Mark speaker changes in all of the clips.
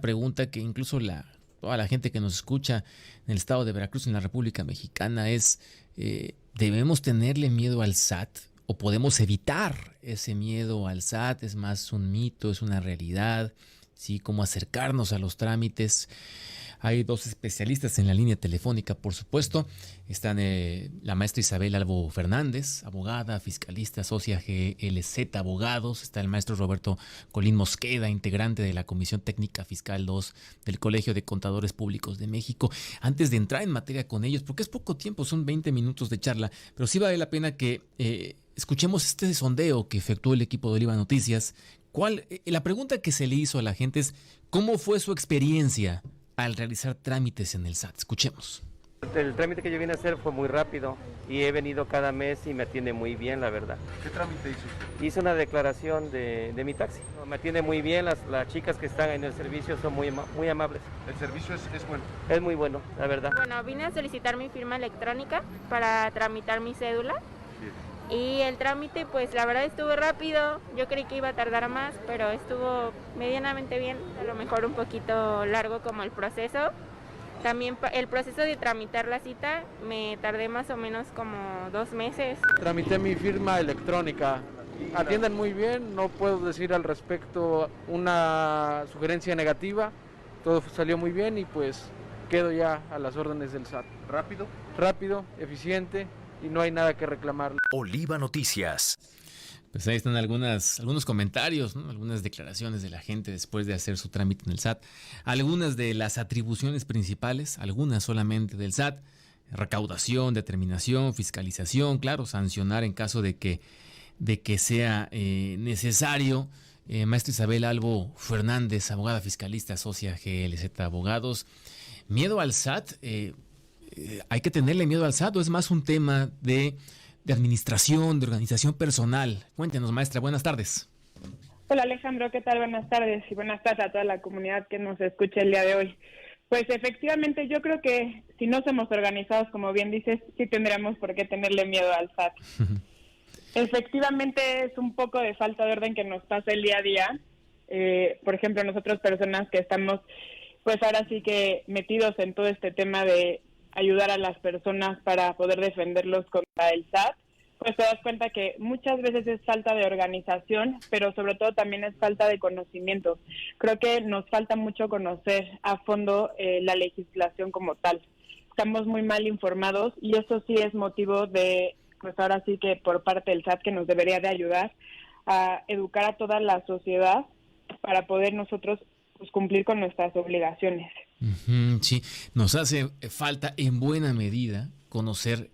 Speaker 1: pregunta que incluso toda la gente que nos escucha en el estado de Veracruz, en la República Mexicana, es, ¿debemos tenerle miedo al SAT o podemos evitar ese miedo al SAT? ¿Es más un mito, es una realidad? ¿Sí? ¿Cómo acercarnos a los trámites? Hay dos especialistas en la línea telefónica, por supuesto. Están la maestra Isabel Albo Fernández, abogada, fiscalista, socia GLZ Abogados. Está el maestro Roberto Colín Mosqueda, integrante de la Comisión Técnica Fiscal 2 del Colegio de Contadores Públicos de México. Antes de entrar en materia con ellos, porque es poco tiempo, son 20 minutos de charla, pero sí vale la pena que escuchemos este sondeo que efectuó el equipo de Oliva Noticias. La pregunta que se le hizo a la gente es, ¿cómo fue su experiencia al realizar trámites en el SAT? Escuchemos.
Speaker 2: El trámite que yo vine a hacer fue muy rápido y he venido cada mes y me atiende muy bien, la verdad.
Speaker 3: ¿Qué trámite hizo usted?
Speaker 2: Hice una declaración de mi taxi. Me atiende muy bien, las chicas que están en el servicio son muy amables.
Speaker 3: ¿El servicio es bueno?
Speaker 2: Es muy bueno, la verdad.
Speaker 4: Bueno, vine a solicitar mi firma electrónica para tramitar mi cédula.
Speaker 3: Sí.
Speaker 4: Y el trámite, pues la verdad estuvo rápido. Yo creí que iba a tardar más, pero estuvo medianamente bien. A lo mejor un poquito largo como el proceso. También el proceso de tramitar la cita me tardé más o menos como 2 meses.
Speaker 5: Tramité mi firma electrónica. Atienden muy bien, no puedo decir al respecto una sugerencia negativa. Todo salió muy bien y pues quedo ya a las órdenes del SAT.
Speaker 3: ¿Rápido?
Speaker 5: Rápido, eficiente y no hay nada que reclamar.
Speaker 6: Oliva Noticias.
Speaker 1: Pues ahí están algunos comentarios, ¿no? Algunas declaraciones de la gente después de hacer su trámite en el SAT. Algunas de las atribuciones principales, algunas solamente del SAT: recaudación, determinación, fiscalización, claro, sancionar en caso de que sea necesario. Maestra Isabel Albo Fernández, abogada fiscalista, socia GLZ Abogados. ¿Miedo al SAT? ¿Hay que tenerle miedo al SAT o es más un tema de administración, de organización personal? Cuéntenos, maestra, buenas tardes.
Speaker 7: Hola Alejandro, ¿qué tal? Buenas tardes y buenas tardes a toda la comunidad que nos escucha el día de hoy. Pues efectivamente yo creo que si no somos organizados, como bien dices, sí tendríamos por qué tenerle miedo al SAT. Efectivamente es un poco de falta de orden que nos pasa el día a día. Por ejemplo, nosotros personas que estamos pues ahora sí que metidos en todo este tema de ayudar a las personas para poder defenderlos contra el SAT, pues te das cuenta que muchas veces es falta de organización, pero sobre todo también es falta de conocimiento. Creo que nos falta mucho conocer a fondo la legislación como tal. Estamos muy mal informados y eso sí es motivo de, pues ahora sí que por parte del SAT que nos debería de ayudar a educar a toda la sociedad para poder nosotros pues cumplir con nuestras obligaciones.
Speaker 1: Sí, nos hace falta en buena medida conocer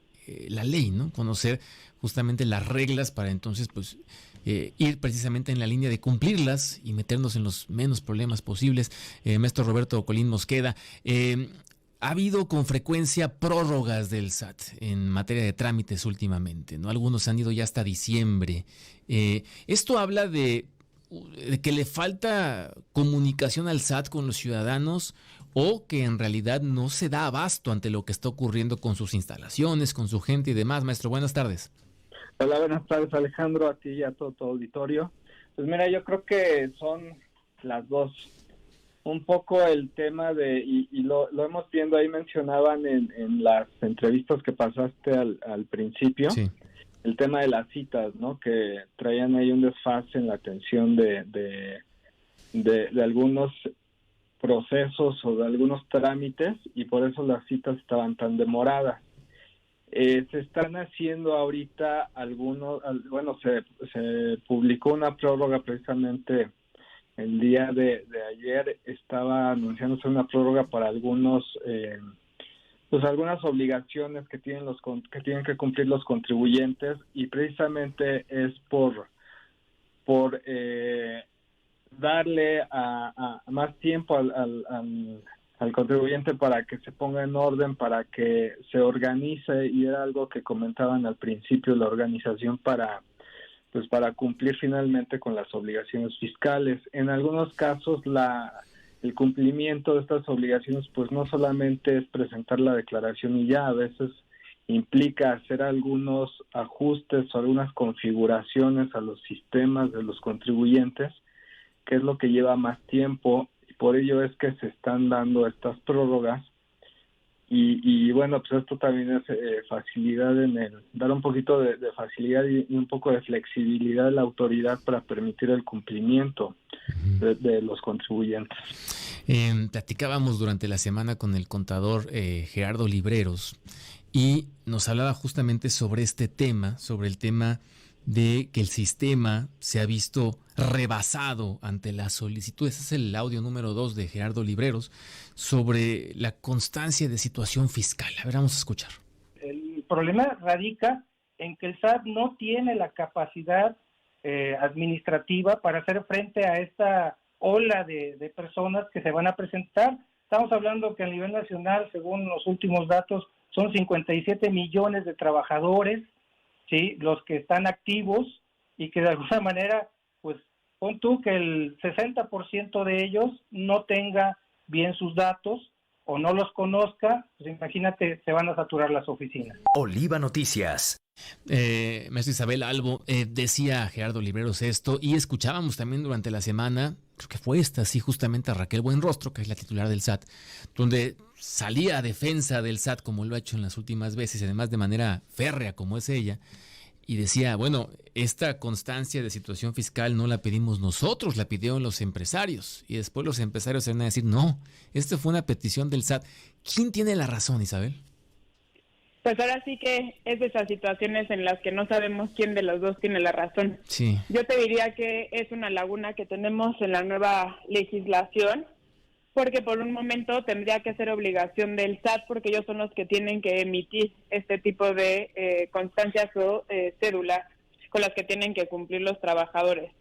Speaker 1: la ley, ¿no? Conocer justamente las reglas para entonces pues ir precisamente en la línea de cumplirlas y meternos en los menos problemas posibles. Maestro Roberto Colín Mosqueda, ha habido con frecuencia prórrogas del SAT en materia de trámites últimamente, ¿no? Algunos han ido ya hasta diciembre. Esto habla de que le falta comunicación al SAT con los ciudadanos o que en realidad no se da abasto ante lo que está ocurriendo con sus instalaciones, con su gente y demás. Maestro, buenas tardes.
Speaker 8: Hola, buenas tardes Alejandro, a ti y a todo tu auditorio. Pues mira, yo creo que son las dos. Un poco el tema de, y lo hemos viendo ahí, mencionaban en las entrevistas que pasaste al principio, sí, el tema de las citas, ¿no? Que traían ahí un desfase en la atención de algunos procesos o de algunos trámites y por eso las citas estaban tan demoradas. Se están haciendo ahorita se publicó una prórroga precisamente el día de ayer, estaba anunciándose una prórroga para algunas obligaciones que tienen que cumplir los contribuyentes y precisamente es por darle a más tiempo al contribuyente para que se ponga en orden, para que se organice, y era algo que comentaban al principio, la organización para cumplir finalmente con las obligaciones fiscales. En algunos casos el cumplimiento de estas obligaciones pues no solamente es presentar la declaración y ya, a veces implica hacer algunos ajustes o algunas configuraciones a los sistemas de los contribuyentes, que es lo que lleva más tiempo, por ello es que se están dando estas prórrogas. Y bueno, pues esto también es facilidad dar un poquito de facilidad y un poco de flexibilidad a la autoridad para permitir el cumplimiento de los contribuyentes.
Speaker 1: Platicábamos durante la semana con el contador Gerardo Libreros y nos hablaba justamente sobre este tema, sobre el tema de que el sistema se ha visto rebasado ante las solicitudes. Ese es el audio número 2 de Gerardo Libreros sobre la constancia de situación fiscal. A ver, vamos a escuchar.
Speaker 6: El problema radica en que el SAT no tiene la capacidad administrativa para hacer frente a esta ola de personas que se van a presentar. Estamos hablando que a nivel nacional, según los últimos datos, son 57 millones de trabajadores, ¿sí?, los que están activos y que de alguna manera, pues pon tú que el 60% de ellos no tenga bien sus datos o no los conozca, pues imagínate, se van a saturar las oficinas.
Speaker 9: Oliva Noticias.
Speaker 1: Maestro Isabel Albo, decía Gerardo Libreros esto y escuchábamos también durante la semana, creo que fue esta, sí, justamente a Raquel Buenrostro, que es la titular del SAT, donde salía a defensa del SAT como lo ha hecho en las últimas veces, además de manera férrea como es ella, y decía, bueno, esta constancia de situación fiscal no la pedimos nosotros, la pidieron los empresarios, y después los empresarios se van a decir, no, esta fue una petición del SAT. ¿Quién tiene la razón, Isabel?
Speaker 7: Pues ahora sí que es de esas situaciones en las que no sabemos quién de los dos tiene la razón.
Speaker 1: Sí.
Speaker 7: Yo te diría que es una laguna que tenemos en la nueva legislación, porque por un momento tendría que ser obligación del SAT, porque ellos son los que tienen que emitir este tipo de constancias o cédulas con las que tienen que cumplir los trabajadores.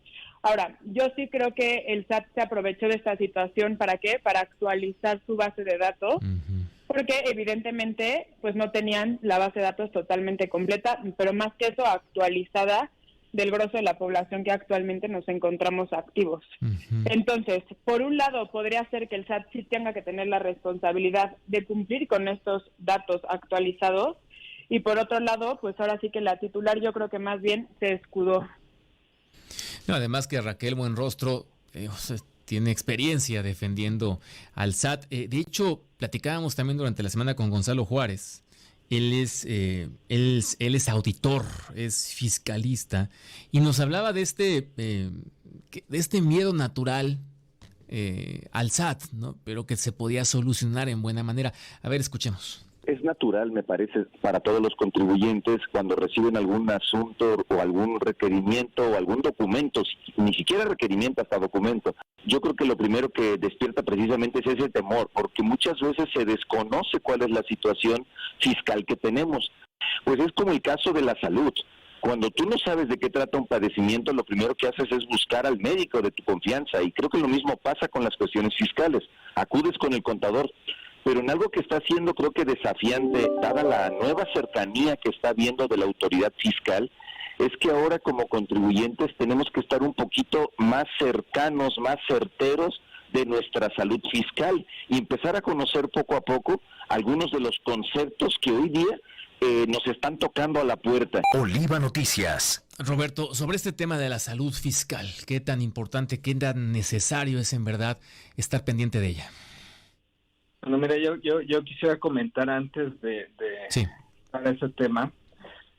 Speaker 7: Ahora, yo sí creo que el SAT se aprovechó de esta situación, ¿para qué? Para actualizar su base de datos. Porque evidentemente pues no tenían la base de datos totalmente completa, pero más que eso actualizada del grosso de la población que actualmente nos encontramos activos. Entonces, por un lado podría ser que el SAT sí tenga que tener la responsabilidad de cumplir con estos datos actualizados y por otro lado, pues ahora sí que la titular yo creo que más bien se escudó.
Speaker 1: No, además que Raquel Buenrostro tiene experiencia defendiendo al SAT. De hecho, platicábamos también durante la semana con Gonzalo Juárez. Él es auditor, es fiscalista, y nos hablaba de este miedo natural al SAT, ¿no? Pero que se podía solucionar en buena manera. A ver, escuchemos.
Speaker 10: Es natural, me parece, para todos los contribuyentes cuando reciben algún asunto o algún requerimiento o algún documento, ni siquiera requerimiento, hasta documento. Yo creo que lo primero que despierta precisamente es ese temor, porque muchas veces se desconoce cuál es la situación fiscal que tenemos. Pues es como el caso de la salud. Cuando tú no sabes de qué trata un padecimiento, lo primero que haces es buscar al médico de tu confianza, y creo que lo mismo pasa con las cuestiones fiscales. Acudes con el contador, pero en algo que está siendo, creo que desafiante, dada la nueva cercanía que está habiendo de la autoridad fiscal, es que ahora como contribuyentes tenemos que estar un poquito más cercanos, más certeros de nuestra salud fiscal y empezar a conocer poco a poco algunos de los conceptos que hoy día nos están tocando a la puerta.
Speaker 9: Oliva Noticias.
Speaker 1: Roberto, sobre este tema de la salud fiscal, ¿qué tan importante, qué tan necesario es en verdad estar pendiente de ella?
Speaker 8: Bueno, mira, yo quisiera comentar antes de
Speaker 1: sí,
Speaker 8: para ese tema.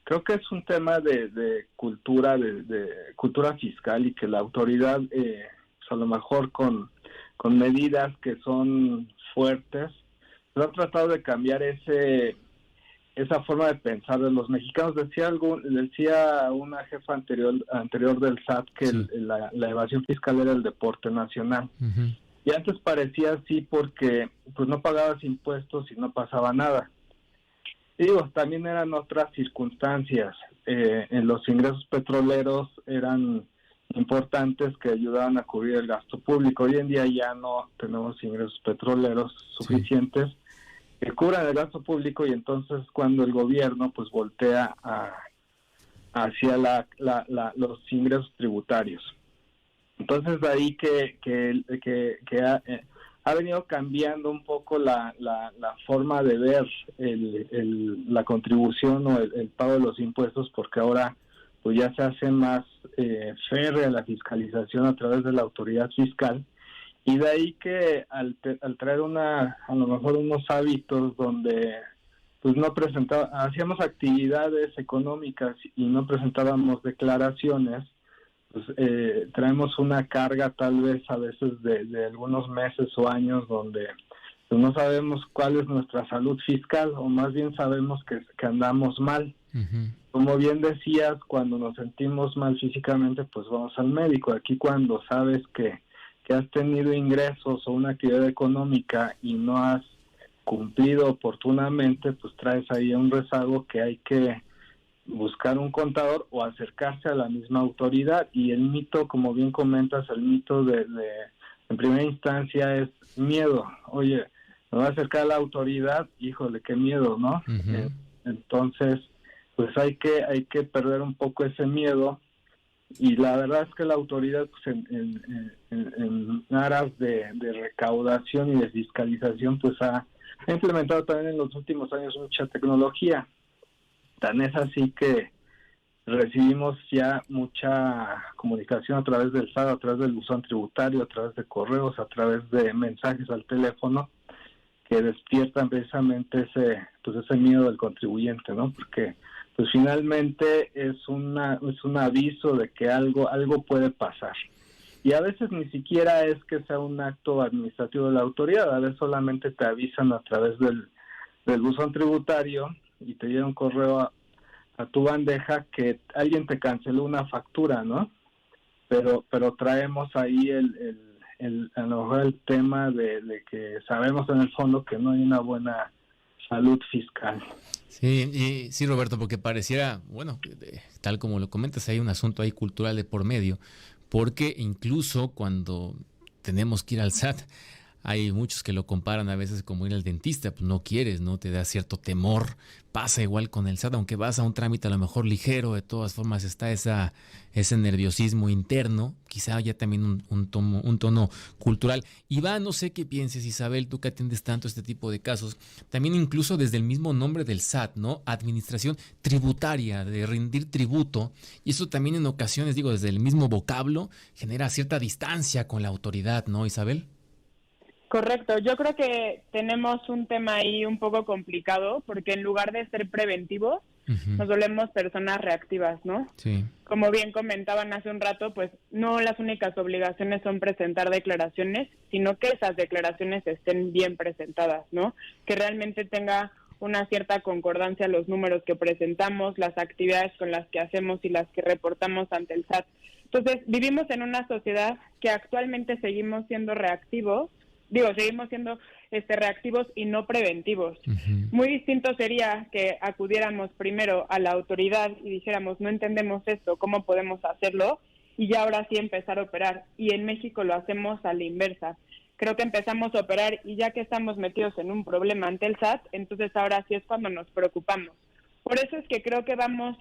Speaker 8: Creo que es un tema de cultura, de cultura fiscal, y que la autoridad, pues a lo mejor con medidas que son fuertes, pero ha tratado de cambiar esa forma de pensar de los mexicanos. Decía una jefa anterior del SAT que sí, la evasión fiscal era el deporte nacional. Uh-huh. Y antes parecía así porque pues no pagabas impuestos y no pasaba nada. Y digo, también eran otras circunstancias. En los ingresos petroleros eran importantes que ayudaban a cubrir el gasto público. Hoy en día ya no tenemos ingresos petroleros suficientes que cubran el gasto público, y entonces cuando el gobierno pues voltea hacia los ingresos tributarios. Entonces de ahí que ha venido cambiando un poco la forma de ver la contribución o el pago de los impuestos, porque ahora pues ya se hace más férrea la fiscalización a través de la autoridad fiscal, Y de ahí que al traer a lo mejor unos hábitos donde pues no hacíamos actividades económicas y no presentábamos declaraciones, pues traemos una carga tal vez a veces de algunos meses o años donde pues no sabemos cuál es nuestra salud fiscal, o más bien sabemos que andamos mal.
Speaker 1: Uh-huh.
Speaker 8: Como bien decías, cuando nos sentimos mal físicamente, pues vamos al médico. Aquí cuando sabes que has tenido ingresos o una actividad económica y no has cumplido oportunamente, pues traes ahí un rezago que hay que buscar un contador o acercarse a la misma autoridad. Y el mito, como bien comentas, el mito en primera instancia es miedo. Oye, me voy a acercar a la autoridad, híjole, qué miedo, ¿no?
Speaker 1: Uh-huh.
Speaker 8: Entonces, pues hay que perder un poco ese miedo. Y la verdad es que la autoridad, pues en aras de recaudación y de fiscalización, pues ha implementado también en los últimos años mucha tecnología. Tan es así que recibimos ya mucha comunicación a través del SAT, a través del buzón tributario, a través de correos, a través de mensajes al teléfono, que despiertan precisamente ese miedo del contribuyente, ¿no? Porque pues finalmente es un aviso de que algo puede pasar. Y a veces ni siquiera es que sea un acto administrativo de la autoridad, a veces solamente te avisan a través del buzón tributario y te llega un correo a tu bandeja que alguien te canceló una factura, ¿no? Pero traemos ahí a lo mejor el tema de que sabemos en el fondo que no hay una buena salud fiscal.
Speaker 1: Sí, Roberto, porque pareciera, bueno, tal como lo comentas, hay un asunto ahí cultural de por medio, porque incluso cuando tenemos que ir al SAT, hay muchos que lo comparan a veces como ir al dentista, pues no quieres, ¿no? Te da cierto temor. Pasa igual con el SAT, aunque vas a un trámite a lo mejor ligero, de todas formas está ese nerviosismo interno, quizá ya también un tono cultural. Iván, no sé qué pienses, Isabel, tú que atiendes tanto este tipo de casos, también incluso desde el mismo nombre del SAT, ¿no? Administración tributaria, de rendir tributo, y eso también en ocasiones, digo, desde el mismo vocablo, genera cierta distancia con la autoridad, ¿no, Isabel?
Speaker 7: Correcto, yo creo que tenemos un tema ahí un poco complicado porque en lugar de ser preventivos, uh-huh, nos volvemos personas reactivas, ¿no?
Speaker 1: Sí.
Speaker 7: Como bien comentaban hace un rato, pues no las únicas obligaciones son presentar declaraciones, sino que esas declaraciones estén bien presentadas, ¿no? Que realmente tenga una cierta concordancia los números que presentamos, las actividades con las que hacemos y las que reportamos ante el SAT. Entonces, vivimos en una sociedad que actualmente seguimos siendo reactivos, seguimos siendo reactivos y no preventivos.
Speaker 1: Uh-huh.
Speaker 7: Muy distinto sería que acudiéramos primero a la autoridad y dijéramos, no entendemos esto, ¿cómo podemos hacerlo? Y ya ahora sí empezar a operar. Y en México lo hacemos a la inversa. Creo que empezamos a operar y ya que estamos metidos en un problema ante el SAT, entonces ahora sí es cuando nos preocupamos. Por eso es que creo que vamos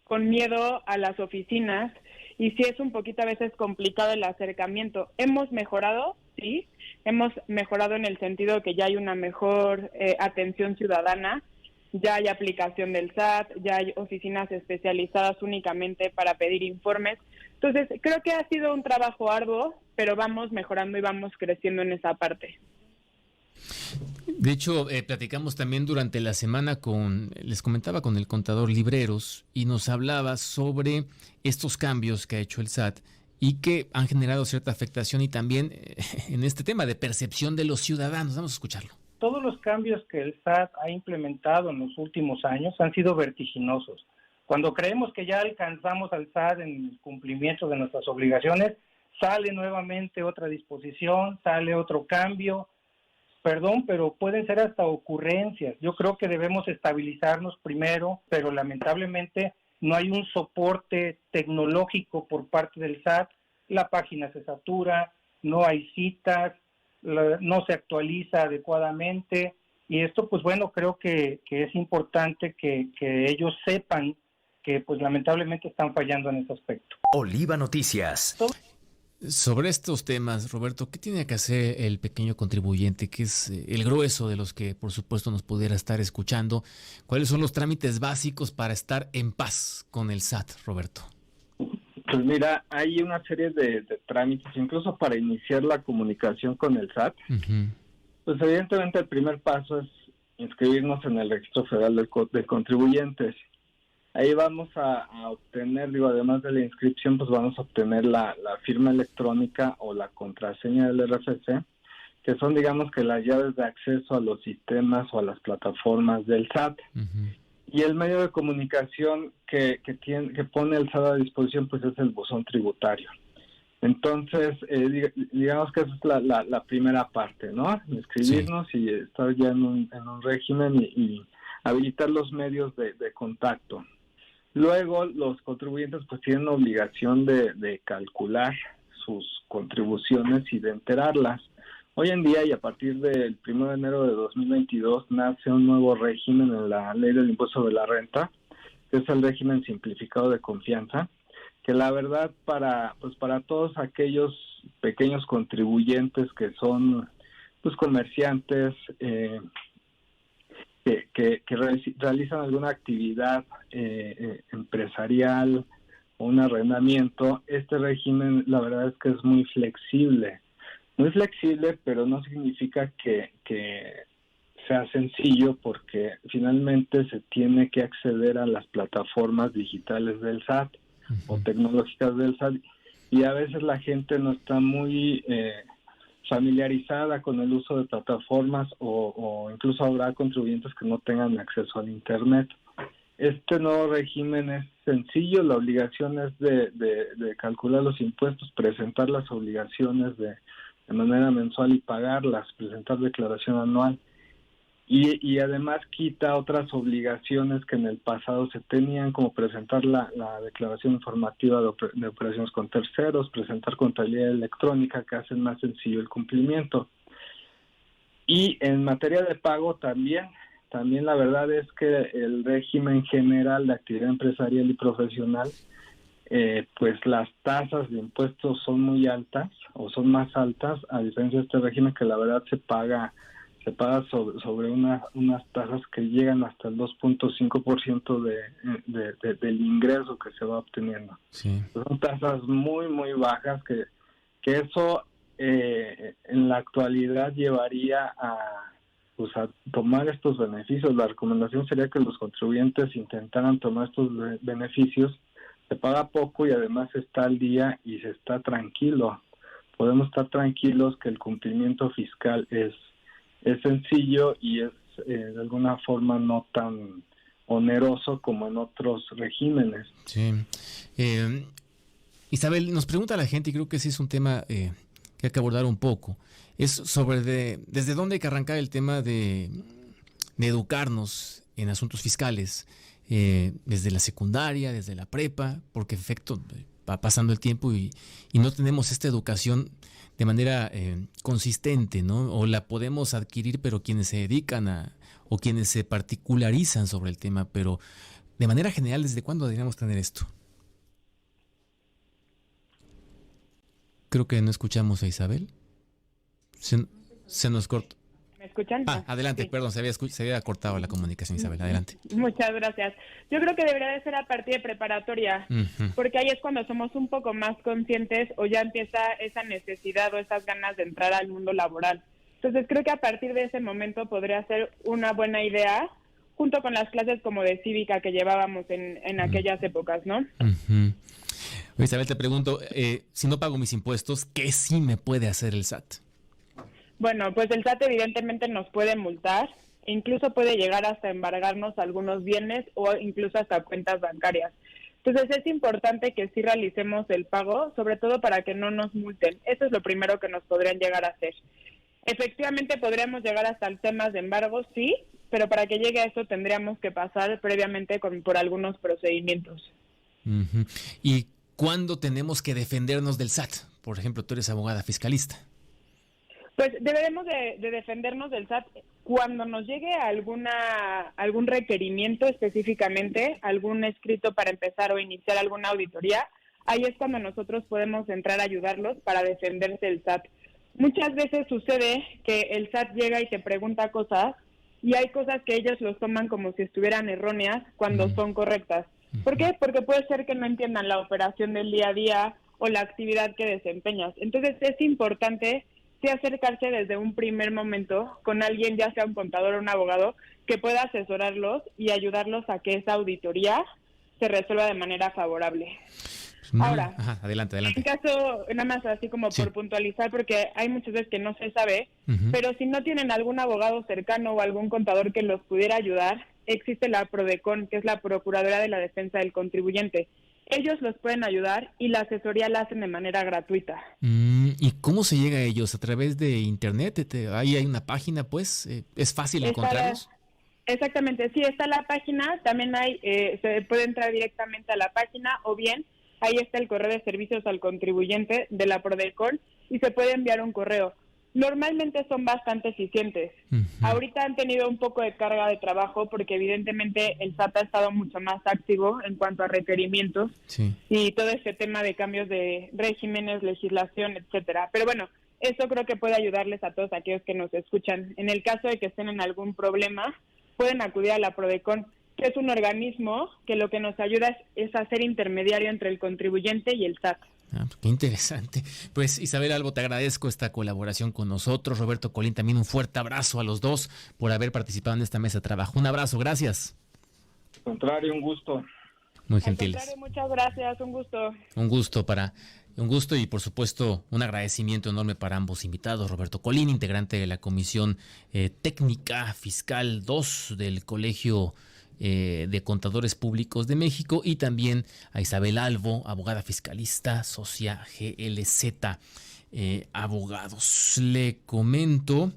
Speaker 7: con miedo a las oficinas y sí es un poquito a veces complicado el acercamiento. Hemos mejorado, sí, hemos mejorado en el sentido que ya hay una mejor atención ciudadana, ya hay aplicación del SAT, ya hay oficinas especializadas únicamente para pedir informes. Entonces, creo que ha sido un trabajo arduo, pero vamos mejorando y vamos creciendo en esa parte.
Speaker 1: De hecho, platicamos también durante la semana les comentaba con el contador Libreros y nos hablaba sobre estos cambios que ha hecho el SAT y que han generado cierta afectación y también en este tema de percepción de los ciudadanos. Vamos a escucharlo.
Speaker 6: Todos los cambios que el SAT ha implementado en los últimos años han sido vertiginosos. Cuando creemos que ya alcanzamos al SAT en el cumplimiento de nuestras obligaciones, sale nuevamente otra disposición, sale otro cambio. Perdón, pero pueden ser hasta ocurrencias. Yo creo que debemos estabilizarnos primero, pero lamentablemente no hay un soporte tecnológico por parte del SAT. La página se satura, no hay citas, no se actualiza adecuadamente. Y esto, pues bueno, creo que es importante que ellos sepan que pues lamentablemente están fallando en ese aspecto.
Speaker 9: Oliva Noticias.
Speaker 1: Sobre estos temas, Roberto, ¿qué tiene que hacer el pequeño contribuyente, que es el grueso de los que por supuesto nos pudiera estar escuchando? ¿Cuáles son los trámites básicos para estar en paz con el SAT, Roberto?
Speaker 8: Pues mira, hay una serie de trámites, incluso para iniciar la comunicación con el SAT.
Speaker 1: Uh-huh.
Speaker 8: Pues evidentemente el primer paso es inscribirnos en el Registro Federal de Contribuyentes. Ahí vamos a obtener, además de la inscripción, pues vamos a obtener la firma electrónica o la contraseña del RFC, que son, digamos, que las llaves de acceso a los sistemas o a las plataformas del SAT.
Speaker 1: Uh-huh.
Speaker 8: Y el medio de comunicación que pone el SAT a disposición, pues es el buzón tributario. Entonces, digamos que esa es la primera parte, ¿no? Inscribirnos y estar ya en un régimen y habilitar los medios de contacto. Luego, los contribuyentes pues tienen obligación de calcular sus contribuciones y de enterarlas. Hoy en día y a partir del 1 de enero de 2022 nace un nuevo régimen en la Ley del Impuesto sobre la Renta, que es el régimen simplificado de confianza, que la verdad para todos aquellos pequeños contribuyentes que son pues comerciantes que realizan alguna actividad empresarial o un arrendamiento, este régimen la verdad es que es muy flexible. Muy flexible, pero no significa que sea sencillo, porque finalmente se tiene que acceder a las plataformas digitales del SAT o tecnológicas del SAT, y a veces la gente no está muy familiarizada con el uso de plataformas o incluso habrá contribuyentes que no tengan acceso al Internet. Este nuevo régimen es sencillo, la obligación es de calcular los impuestos, presentar las obligaciones de manera mensual y pagarlas, presentar declaración anual. Y además quita otras obligaciones que en el pasado se tenían, como presentar la declaración informativa de operaciones con terceros, presentar contabilidad electrónica, que hacen más sencillo el cumplimiento. Y en materia de pago también la verdad es que el régimen general de actividad empresarial y profesional, pues las tasas de impuestos son muy altas o son más altas, a diferencia de este régimen que la verdad se paga sobre unas tasas que llegan hasta el 2.5% del ingreso que se va obteniendo.
Speaker 1: Sí.
Speaker 8: Son tasas muy, muy bajas que eso en la actualidad llevaría a tomar estos beneficios. La recomendación sería que los contribuyentes intentaran tomar estos beneficios. Se paga poco y además se está al día y se está tranquilo. Podemos estar tranquilos que el cumplimiento fiscal es sencillo y es de alguna forma no tan oneroso como en otros regímenes.
Speaker 1: Sí. Isabel, nos pregunta la gente, y creo que sí es un tema que hay que abordar un poco, es sobre desde dónde hay que arrancar el tema de educarnos en asuntos fiscales, desde la secundaria, desde la prepa, porque en efecto va pasando el tiempo y no tenemos esta educación de manera consistente, ¿no? O la podemos adquirir, pero quienes se dedican o quienes se particularizan sobre el tema, pero de manera general, ¿desde cuándo deberíamos tener esto? Creo que no escuchamos a Isabel. Se nos cortó.
Speaker 7: ¿Me escuchan?
Speaker 1: Adelante, sí. Perdón, se había cortado la comunicación, Isabel, adelante.
Speaker 7: Muchas gracias. Yo creo que debería de ser a partir de preparatoria, porque ahí es cuando somos un poco más conscientes o ya empieza esa necesidad o esas ganas de entrar al mundo laboral. Entonces creo que a partir de ese momento podría ser una buena idea, junto con las clases como de cívica que llevábamos en aquellas épocas, ¿no?
Speaker 1: Isabel, te pregunto, si no pago mis impuestos, ¿qué sí me puede hacer el SAT?
Speaker 7: Bueno, pues el SAT evidentemente nos puede multar, incluso puede llegar hasta embargarnos algunos bienes o incluso hasta cuentas bancarias. Entonces es importante que sí realicemos el pago, sobre todo para que no nos multen. Eso es lo primero que nos podrían llegar a hacer. Efectivamente podríamos llegar hasta el tema de embargos, sí, pero para que llegue a eso tendríamos que pasar previamente por algunos procedimientos.
Speaker 1: ¿Y cuándo tenemos que defendernos del SAT? Por ejemplo, tú eres abogada fiscalista.
Speaker 7: Pues deberemos de defendernos del SAT cuando nos llegue algún requerimiento específicamente, algún escrito para empezar o iniciar alguna auditoría. Ahí es cuando nosotros podemos entrar a ayudarlos para defenderse del SAT. Muchas veces sucede que el SAT llega y te pregunta cosas y hay cosas que ellos los toman como si estuvieran erróneas cuando son correctas. ¿Por qué? Porque puede ser que no entiendan la operación del día a día o la actividad que desempeñas. Entonces es importante sí acercarse desde un primer momento con alguien, ya sea un contador o un abogado, que pueda asesorarlos y ayudarlos a que esa auditoría se resuelva de manera favorable. Ahora,
Speaker 1: adelante.
Speaker 7: en caso, nada más así como por puntualizar, porque hay muchas veces que no se sabe, pero si no tienen algún abogado cercano o algún contador que los pudiera ayudar, existe la PRODECON, que es la Procuraduría de la Defensa del Contribuyente. Ellos los pueden ayudar y la asesoría la hacen de manera gratuita.
Speaker 1: ¿Y cómo se llega a ellos? ¿A través de internet? Ahí hay una página, pues. ¿Es fácil encontrarlos?
Speaker 7: Exactamente, sí, está la página. También hay, se puede entrar directamente a la página o bien ahí está el correo de servicios al contribuyente de la PRODECON y se puede enviar un correo. Normalmente son bastante eficientes. Ahorita han tenido un poco de carga de trabajo porque evidentemente el SAT ha estado mucho más activo en cuanto a requerimientos y todo este tema de cambios de regímenes, legislación, etcétera. Pero bueno, eso creo que puede ayudarles a todos aquellos que nos escuchan. En el caso de que estén en algún problema, pueden acudir a la PRODECON, que es un organismo que lo que nos ayuda es a ser intermediario entre el contribuyente y el SAT.
Speaker 1: Qué interesante. Pues Isabel Albo, te agradezco esta colaboración con nosotros. Roberto Colín, también un fuerte abrazo a los dos por haber participado en esta mesa de trabajo. Un abrazo, gracias.
Speaker 8: Al contrario, un gusto.
Speaker 1: Muy gentiles.
Speaker 7: Al contrario, muchas gracias, un gusto.
Speaker 1: Un gusto y por supuesto un agradecimiento enorme para ambos invitados. Roberto Colín, integrante de la Comisión Técnica Fiscal 2 del Colegio de Contadores Públicos de México, y también a Isabel Albo, abogada fiscalista, socia GLZ Abogados. Le comento